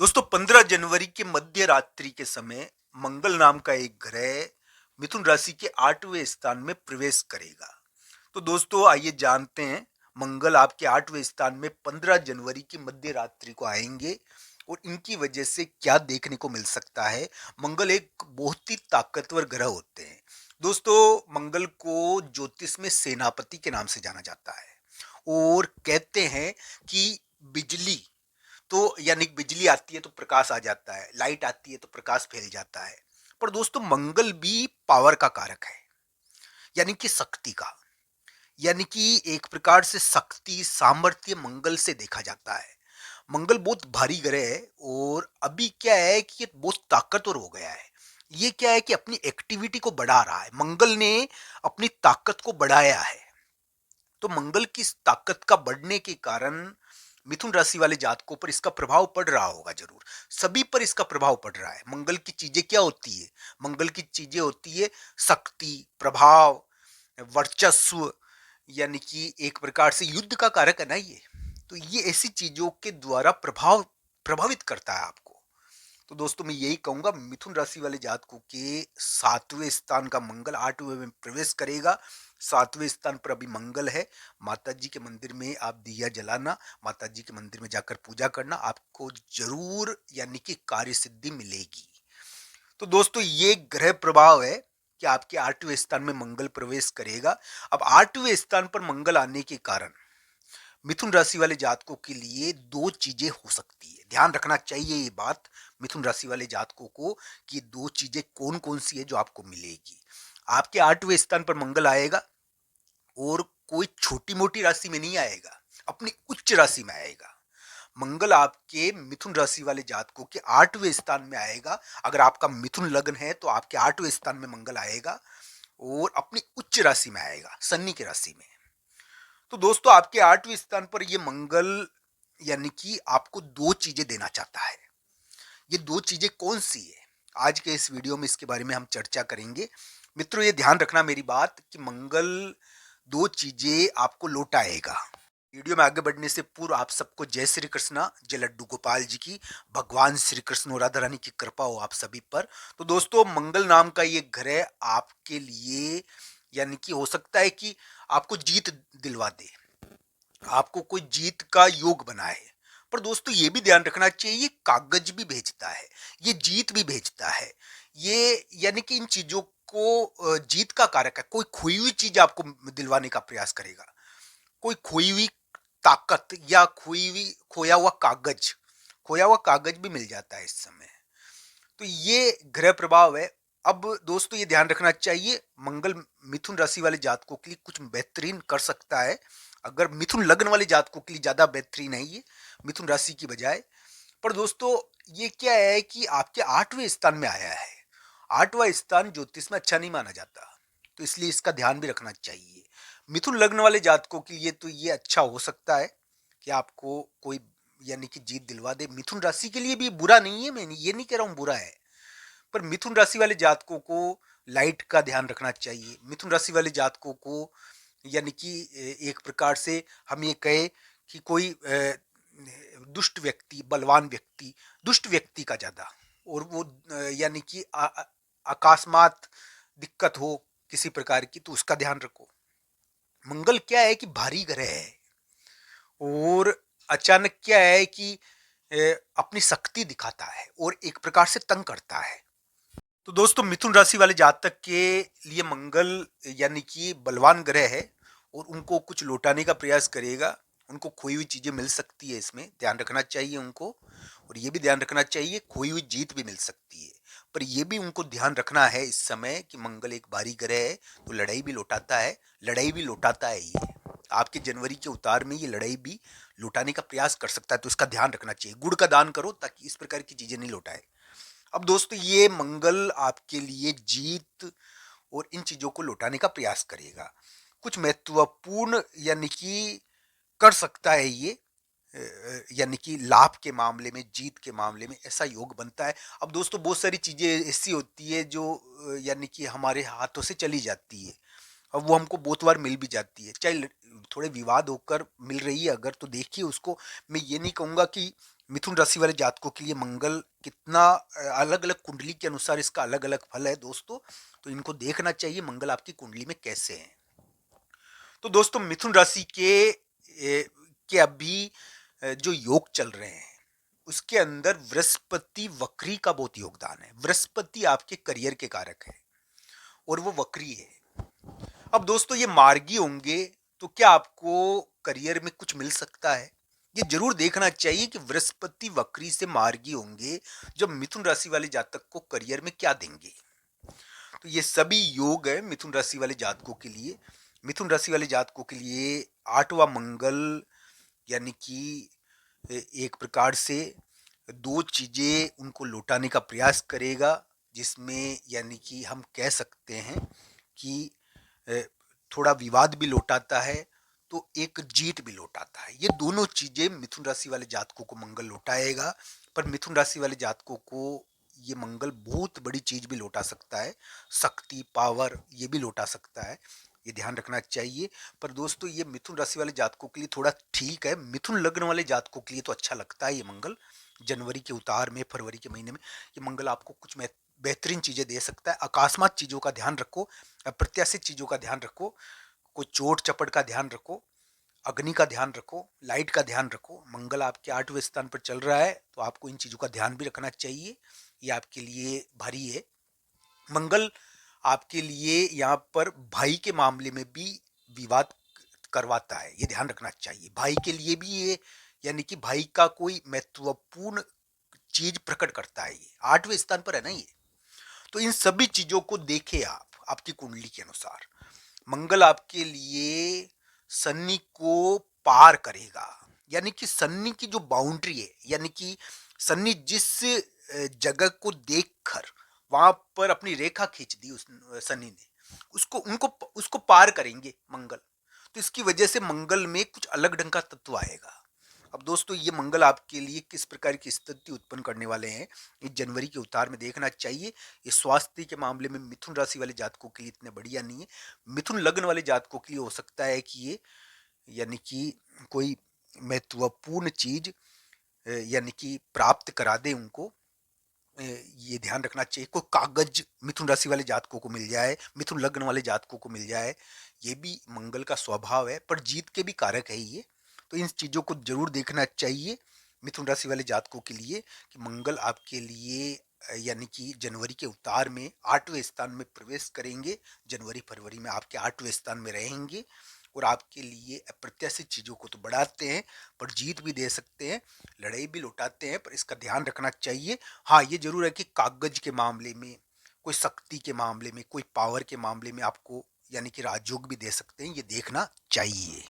दोस्तों 15 जनवरी के मध्य रात्रि के समय मंगल नाम का एक ग्रह मिथुन राशि के 8वें स्थान में प्रवेश करेगा। तो दोस्तों आइए जानते हैं मंगल आपके 8वें स्थान में 15 जनवरी की मध्य रात्रि को आएंगे और इनकी वजह से क्या देखने को मिल सकता है। मंगल एक बहुत ही ताकतवर ग्रह होते हैं। दोस्तों मंगल को ज्योतिष में सेनापति के नाम से जाना जाता है और कहते हैं कि बिजली तो यानी बिजली आती है तो प्रकाश आ जाता है, लाइट आती है तो प्रकाश फैल जाता है। पर दोस्तों मंगल भी पावर का कारक है, यानी कि शक्ति का। यानी कि एक प्रकार से शक्ति सामर्थ्य मंगल से देखा जाता है। मंगल बहुत भारी ग्रह है और अभी क्या है कि ये बहुत ताकतवर हो गया है। ये क्या है कि अपनी एक्टिविटी को बढ़ा रहा है। मंगल ने अपनी ताकत को बढ़ाया है। तो मंगल की इस ताकत का बढ़ने के कारण मिथुन राशि वाले जातकों पर इसका प्रभाव पड़ रहा होगा। जरूर सभी पर इसका प्रभाव पड़ रहा है। मंगल की चीजें क्या होती है? मंगल की चीजें होती है शक्ति, प्रभाव, वर्चस्व, यानी कि एक प्रकार से युद्ध का कारक है ना ये। तो ये ऐसी चीजों के द्वारा प्रभावित करता है आपको। तो दोस्तों मैं यही कहूंगा, मिथुन राशि वाले जातकों के 7वें स्थान का मंगल 8वें में प्रवेश करेगा। 7वें स्थान पर अभी मंगल है। माता जी के मंदिर में आप दिया जलाना, माता जी के मंदिर में जाकर पूजा करना, आपको जरूर यानी कि कार्य सिद्धि मिलेगी। तो दोस्तों ये ग्रह प्रभाव है कि आपके 8वें स्थान में मंगल प्रवेश करेगा। अब 8वें स्थान पर मंगल आने के कारण मिथुन राशि वाले जातकों के लिए दो चीजें हो सकती है। ध्यान रखना चाहिए ये बात मिथुन राशि वाले जातकों को कि दो चीजें कौन कौन सी है जो आपको मिलेगी। आपके 8वें स्थान पर मंगल आएगा और कोई छोटी मोटी राशि में नहीं आएगा, अपनी उच्च राशि में आएगा। मंगल आपके मिथुन राशि वाले जातकों के 8वें स्थान में आएगा। अगर आपका मिथुन लग्न है तो आपके 8वें स्थान में मंगल आएगा और अपनी उच्च राशि में आएगा, शनि की राशि में। तो दोस्तों आपके 8वें स्थान पर ये मंगल यानी कि आपको दो चीजें देना चाहता है। ये दो चीजें कौन सी है, आज के इस वीडियो में इसके बारे में हम चर्चा करेंगे। मित्रों ये ध्यान रखना मेरी बात कि मंगल दो चीजें आपको लौटाएगा। वीडियो में आगे बढ़ने से पूर्व आप सबको जय श्री कृष्णा, जय लड्डू गोपाल जी की, भगवान श्री कृष्ण और राधा रानी की कृपा हो आप सभी पर। तो दोस्तों मंगल नाम का ये ग्रह आपके लिए यानी कि हो सकता है कि आपको जीत दिलवा दे, आपको कोई जीत का योग बनाए। पर दोस्तों ये भी ध्यान रखना चाहिए ये कागज भी भेजता है, ये जीत भी भेजता है। ये यानी कि इन चीजों को जीत का कारक है। कोई खोई हुई चीज आपको दिलवाने का प्रयास करेगा, कोई खोई हुई ताकत या खोया हुआ कागज भी मिल जाता है इस समय। तो ये ग्रह प्रभाव है। अब दोस्तों ये ध्यान रखना चाहिए मंगल मिथुन राशि वाले जातकों के लिए कुछ बेहतरीन कर सकता है। अगर मिथुन लग्न वाले जातकों के लिए ज्यादा बेहतरीन है ये मिथुन राशि की बजाय। पर दोस्तों ये क्या है कि आपके 8वें स्थान में आया है। 8वां स्थान ज्योतिष में अच्छा नहीं माना जाता, तो इसलिए इसका ध्यान भी रखना चाहिए। मिथुन लग्न वाले जातकों के लिए तो ये अच्छा हो सकता है कि आपको कोई यानी कि जीत दिलवा दे। मिथुन राशि के लिए भी बुरा नहीं है, मैं ये नहीं कह रहा हूं बुरा है। पर मिथुन राशि वाले जातकों को लाइट का ध्यान रखना चाहिए। मिथुन राशि वाले जातकों को यानी कि एक प्रकार से हम ये कहे कि कोई दुष्ट व्यक्ति, बलवान व्यक्ति, दुष्ट व्यक्ति का ज्यादा, और वो यानी कि अकस्मात दिक्कत हो किसी प्रकार की तो उसका ध्यान रखो। मंगल क्या है कि भारी ग्रह है और अचानक क्या है कि अपनी शक्ति दिखाता है और एक प्रकार से तंग करता है। तो दोस्तों मिथुन राशि वाले जातक के लिए मंगल यानी कि बलवान ग्रह है और उनको कुछ लौटाने का प्रयास करेगा। उनको खोई हुई चीजें मिल सकती है, इसमें ध्यान रखना चाहिए उनको। और ये भी ध्यान रखना चाहिए खोई हुई जीत भी मिल सकती है। पर ये भी उनको ध्यान रखना है इस समय कि मंगल एक भारी ग्रह है तो लड़ाई भी लौटाता है, लड़ाई भी लौटाता है ये। आपके जनवरी के उतार में ये लड़ाई भी लौटाने का प्रयास कर सकता है, तो इसका ध्यान रखना चाहिए। गुड़ का दान करो ताकि इस प्रकार की चीजें नहीं लौटाए। अब दोस्तों ये मंगल आपके लिए जीत और इन चीजों को लौटाने का प्रयास करेगा। कुछ महत्वपूर्ण यानी कि कर सकता है ये यानी कि लाभ के मामले में, जीत के मामले में ऐसा योग बनता है। अब दोस्तों बहुत सारी चीजें ऐसी होती है जो यानी कि हमारे हाथों से चली जाती है। अब वो हमको बहुत बार मिल भी जाती है, चाहे थोड़े विवाद होकर मिल रही है अगर, तो देखिए उसको। मैं ये नहीं कहूंगा कि मिथुन राशि वाले जातकों के लिए मंगल कितना अलग अलग कुंडली के अनुसार इसका अलग अलग फल है दोस्तों। तो इनको देखना चाहिए मंगल आपकी कुंडली में कैसे है। तो दोस्तों मिथुन राशि के अभी जो योग चल रहे हैं उसके अंदर बृहस्पति वक्री का बहुत योगदान है। बृहस्पति आपके करियर के कारक है और वो वक्री है। अब दोस्तों ये मार्गी होंगे तो क्या आपको करियर में कुछ मिल सकता है? ये जरूर देखना चाहिए कि बृहस्पति वक्री से मार्गी होंगे जब मिथुन राशि वाले जातक को करियर में क्या देंगे। तो ये सभी योग है मिथुन राशि वाले जातकों के लिए। मिथुन राशि वाले जातकों के लिए आठवां मंगल यानी कि एक प्रकार से दो चीजें उनको लौटाने का प्रयास करेगा, जिसमें यानी कि हम कह सकते हैं कि थोड़ा विवाद भी लौटाता है तो एक जीत भी लौटाता है। ये दोनों चीजें मिथुन राशि वाले जातकों को मंगल लौटाएगा। पर मिथुन राशि वाले जातकों को ये मंगल बहुत बड़ी चीज भी लौटा सकता है, शक्ति पावर ये भी लौटा सकता है, ये ध्यान रखना चाहिए। पर दोस्तों ये मिथुन राशि वाले जातकों के लिए थोड़ा ठीक है। मिथुन लग्न वाले जातकों के लिए तो अच्छा लगता है ये मंगल। जनवरी के उतार में, फरवरी के महीने में ये मंगल आपको कुछ बेहतरीन चीजें दे सकता है। अकस्मात चीजों का ध्यान रखो, अप्रत्याशित चीजों का ध्यान रखो, कोई चोट चपट का ध्यान रखो, अग्नि का ध्यान रखो, लाइट का ध्यान रखो। मंगल आपके 8वें स्थान पर चल रहा है तो आपको इन चीजों का ध्यान भी रखना चाहिए। ये आपके लिए भारी है। मंगल आपके लिए यहाँ पर भाई के मामले में भी विवाद करवाता है, ये ध्यान रखना चाहिए। भाई के लिए भी ये यानी कि भाई का कोई महत्वपूर्ण चीज प्रकट करता है। ये 8वें स्थान पर है ना ये। तो इन सभी चीजों को देखे आप आपकी कुंडली के अनुसार। मंगल आपके लिए शनि को पार करेगा, यानी कि शनि की जो बाउंड्री है, यानी कि शनि जिस जगह को देखकर वहां पर अपनी रेखा खींच दी उस शनि ने, उसको पार करेंगे मंगल। तो इसकी वजह से मंगल में कुछ अलग ढंग का तत्व आएगा। अब दोस्तों ये मंगल आपके लिए किस प्रकार की स्थिति उत्पन्न करने वाले हैं, इस जनवरी के उतार में देखना चाहिए। ये स्वास्थ्य के मामले में मिथुन राशि वाले जातकों के लिए इतने बढ़िया नहीं है। मिथुन लग्न वाले जातकों के लिए हो सकता है कि ये यानी कि कोई महत्वपूर्ण चीज यानी कि प्राप्त करा दे उनको। ये ध्यान रखना चाहिए कोई कागज मिथुन राशि वाले जातकों को मिल जाए, मिथुन लग्न वाले जातकों को मिल जाए। ये भी मंगल का स्वभाव है, पर जीत के भी कारक है ये। तो इन चीजों को जरूर देखना चाहिए मिथुन राशि वाले जातकों के लिए कि मंगल आपके लिए यानी कि जनवरी के उतार में 8वें स्थान में प्रवेश करेंगे। जनवरी फरवरी में आपके 8वें स्थान में रहेंगे और आपके लिए अप्रत्याशित चीजों को तो बढ़ाते हैं पर जीत भी दे सकते हैं, लड़ाई भी लौटाते हैं, पर इसका ध्यान रखना चाहिए। हाँ ये जरूर है कि कागज के मामले में, कोई शक्ति के मामले में, कोई पावर के मामले में आपको यानी कि राजयोग भी दे सकते हैं, ये देखना चाहिए।